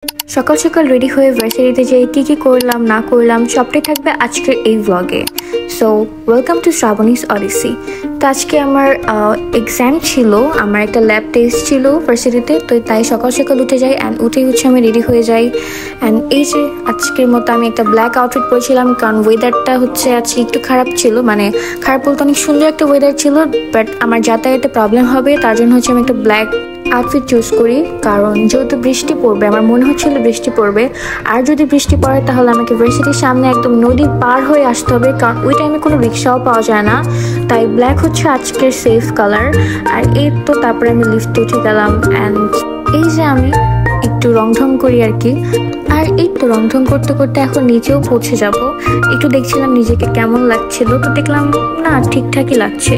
সকাল সকাল রেডি হয়ে ভার্সিটিতে যাই, কি করলাম না করলাম সবটাই থাকবে আজকের এই ব্লগে। So welcome to Shrabani's Odyssey. তো আজকে আমার এক্সাম ছিল, আমার একটা ল্যাব টেস্ট ছিল ভার্সিটিতে, তো তাই সকাল সকাল উঠে যাই অ্যান্ড উঠেই আমি রেডি হয়ে যাই। অ্যান্ড এই যে আজকের মতো আমি একটা ব্ল্যাক আউটফিট পরেছিলাম, কারণ ওয়েদারটা আজকে একটু খারাপ ছিল, মানে খারাপ বলতে অনেক সুন্দর একটা ওয়েদার ছিল, বাট আমার যাতায়াতে প্রবলেম হবে তার জন্য আমি একটা ব্ল্যাক আউটফিট চুজ করি। কারণ যেহেতু বৃষ্টি পড়বে, আমার মনে হচ্ছিল বৃষ্টি পড়বে, আর যদি বৃষ্টি পড়ে তাহলে আমাকে ভার্সিটির সামনে একদম নদী পার হয়ে আসতে হবে, কারণ ওই টাইমে কোনো রিক্সাও পাওয়া যায় না। তাই ব্ল্যাক আজকের সেফ কালার। আর এই তো তারপরে আমি লিফটে উঠে গেলাম অ্যান্ড এই যে আমি একটু রংঢং করি আর কি। আর এই তো রংঢং করতে করতে এখন নিচেও পৌঁছে যাব। একটু দেখছিলাম নিজেকে কেমন লাগছিল, তো দেখলাম না ঠিকঠাকই লাগছে।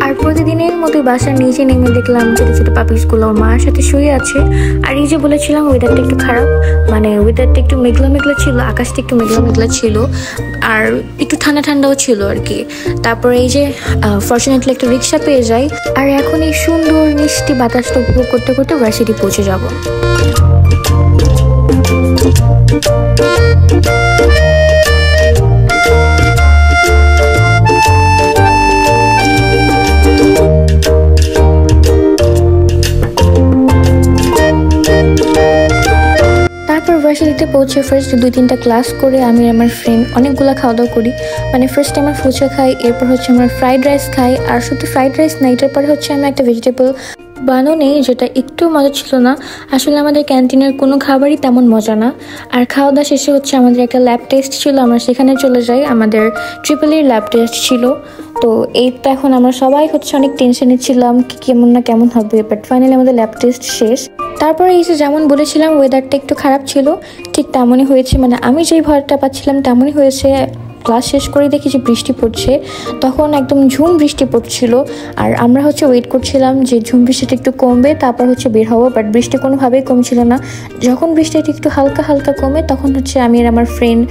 আর প্রতিদিনের মতো বাসার নিচে নেমে দেখলাম ছোটো ছোটো পাপিসগুলো ওর মার সাথে শুয়ে আছে। আর এই যে বলেছিলাম ওয়েদারটা একটু খারাপ, মানে ওয়েদারটা একটু মেঘলা মেঘলা ছিল, আকাশটা একটু মেঘলা মেঘলা ছিল, আর একটু ঠান্ডা ঠান্ডাও ছিল আর কি। তারপরে এই যে ফর্চুনেটলি একটা রিক্সা পেয়ে যাই, আর এখন এই সুন্দর মিষ্টি বাতাসটা উপভোগ করতে করতে ভার্সিটি পৌঁছে যাব। তারপর ভার্সিটিতে পৌঁছে ফার্স্ট 2-3টা ক্লাস করে আমি আমার ফ্রেন্ড অনেকগুলো খাওয়া দাওয়া করি। মানে ফার্স্ট আমার ফুচকা খাই, এরপর আমার ফ্রাইড রাইস খাই, আর শুধু ফ্রাইড রাইস না, এটার পরে আমি একটা ভেজিটেবল বানও নেই, যেটা একটু মজা ছিল না। আসলে আমাদের ক্যান্টিনের কোনো খাবারই তেমন মজা না। আর খাওয়া দাওয়া শেষে আমাদের একটা ল্যাব টেস্ট ছিল, আমরা সেখানে চলে যাই, আমাদের ট্রিপল-ইর ল্যাব টেস্ট ছিল। তো এই তো এখন আমরা সবাই অনেক টেনশনে ছিলাম কেমন না কেমন হবে, বাট ফাইনালি আমাদের ল্যাব টেস্ট শেষ। তারপরে এই যে যেমন বলেছিলাম ওয়েদারটা একটু খারাপ ছিল, ঠিক তেমনই হয়েছে, মানে আমি যেই ভয়টা পাচ্ছিলাম তেমনই হয়েছে। ক্লাস শেষ করে দেখি যে বৃষ্টি পড়ছে, তখন একদম ঝুম বৃষ্টি পড়ছিল, আর আমরা ওয়েট করছিলাম যে ঝুম বৃষ্টিটা একটু কমবে তারপর বের হবো, বাট বৃষ্টি কোনোভাবেই কমছিল না। যখন বৃষ্টিটা একটু হালকা হালকা কমে তখন আমি আর আমার ফ্রেন্ড,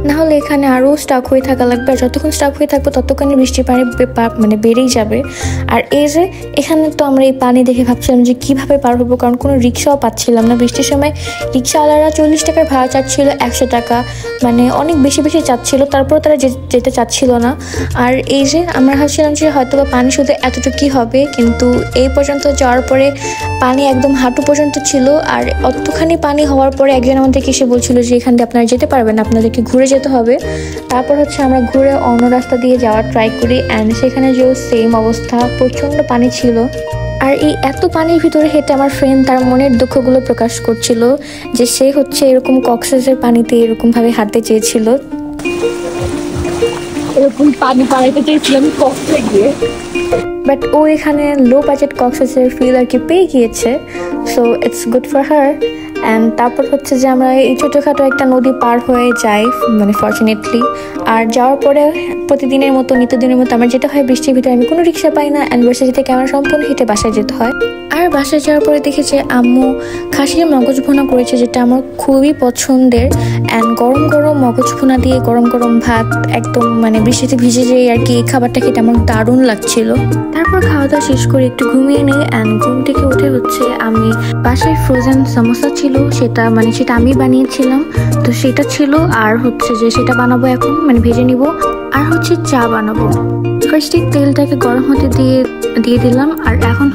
না হলে এখানে আরও স্টাক হয়ে থাকা লাগবে, আর যতক্ষণ স্টাক হয়ে থাকবো ততক্ষণই বৃষ্টির পানি মানে বেড়েই যাবে। আর এই যে এখানে তো আমরা এই পানি দেখে ভাবছিলাম যে কীভাবে পার হবো, কারণ কোনো রিক্সাও পাচ্ছিলাম না। বৃষ্টির সময় রিক্সাওয়ালারা 40 টাকার ভাড়া চাচ্ছিল, 100 টাকা, মানে অনেক বেশি বেশি চাচ্ছিল, তারপর তারা যেতে চাচ্ছিল না। আর এই যে আমরা ভাবছিলাম যে হয়তো বা পানি শুধু এতটুকুই হবে, কিন্তু এই পর্যন্ত যাওয়ার পরে পানি একদম হাঁটু পর্যন্ত ছিল। আর অতখানি পানি হওয়ার পরে একজন আমাদেরকে এসে বলছিল যে এখান দিয়ে আপনারা যেতে পারবেন, আপনাদেরকে ঘুরে যেতে হবে। তারপর আমরা ঘুরে অন্য রাস্তা দিয়ে যাওয়ার ট্রাই করি, অ্যান্ড সেখানে যেও সেম অবস্থা, প্রচণ্ড পানি ছিল। আর এই এত পানির ভিতরে হেঁটে আমার ফ্রেন্ড তার মনের দুঃখগুলো প্রকাশ করছিল যে সে এরকম কক্সবাজারের পানিতে এরকমভাবে হাঁটতে চেয়েছিল, এরকম পানি পাড়াইতে চেয়েছিলাম কক্সে গিয়ে, বাট ও এখানে লো বাজেট কক্সবাজারের ফিল আর কি পেয়ে গিয়েছে। So it's good for her. And তারপর যে আমরা এই ছোটোখাটো একটা নদী পার হয়ে যাই, মানে ফর্চুনেটলি। আর যাওয়ার পরে প্রতিদিনের মতো নিত্যদিনের মতো আমার যেটা হয়, বৃষ্টির ভিতরে আমি কোনো রিক্সা পাই না, অ্যান্ড ভার্সিটি থেকে আমার সম্পূর্ণ হেঁটে বাসায় যেতে হয়। আর বাসায় যাওয়ার পরে দেখেছি আম্মু খাসির মগজ ভুনা করেছে, যেটা আমার খুবই পছন্দের। অ্যান্ড গরম গরম মগজ ভুনা দিয়ে গরম গরম ভাত, একদম মানে বৃষ্টিতে ভিজে যেয়ে আর কি এই খাবারটা খেতে আমার দারুণ লাগছিল। তারপর খাওয়া দাওয়া শেষ করে একটু ঘুমিয়ে নিই, অ্যান্ড ঘুম থেকে উঠে আমি বাসায় ফ্রোজেন সমোসা ছিল, সেটা আমি বানিয়েছিলাম, তো সেটা ছিল। আর যে সেটা বানাবো এখন, মানে ভেজে নিব, আর চা বানাবো। ফার্স্টে তেলটাকে গরম হতে দিয়ে দিলাম, আর এখন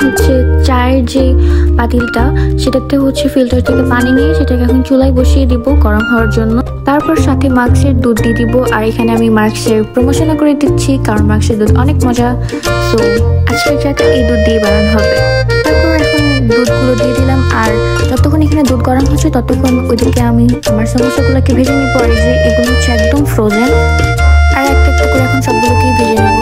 চায়ের যে পাতিলটা সেটাতে ফিল্টার থেকে পানি নিয়ে সেটাকে এখন চুলায় বসিয়ে দিব গরম হওয়ার জন্য। তারপর সাথে মার্কসের দুধ দিয়ে দিব, আর এখানে আমি মার্কসের প্রমোশনও করে দিচ্ছি, কারণ মার্কসের দুধ অনেক মজা। সো আজকের চাটা এই দুধ দিয়ে বানানো হবে। তারপর এখন দুধগুলো দিয়ে দিলাম, আর যতক্ষণ এখানে দুধ গরম হচ্ছে ততক্ষণ ওইদিকে আমি আমার সমস্যাগুলোকে ভেজে নিই। পরে যে এগুলো একদম ফ্রোজেন, আর একটা একটা করে এখন সবগুলোকেই ভেজে নেব।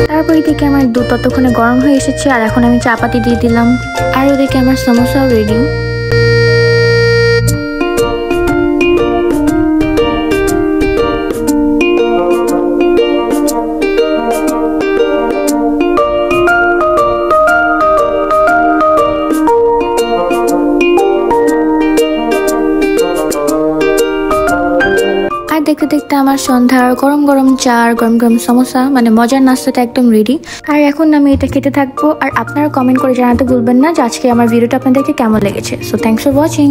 তারপর এদিকে আমার দুধ ততক্ষণে গরম হয়ে এসেছে, আর এখন আমি চা পাতি দিয়ে দিলাম, আর ওদিকে আমার সমোসাও রেডি। দেখতে দেখতে আমার সন্ধ্যার গরম গরম চা আর গরম গরম সমোসা, মানে মজার নাস্তাটা একদম রেডি। আর এখন আমি এটা খেতে থাকবো। আর আপনারা কমেন্ট করে জানাতে ভুলবেন না যে আজকে আমার ভিডিওটা আপনাদেরকে কেমন লেগেছে। So thanks for watching.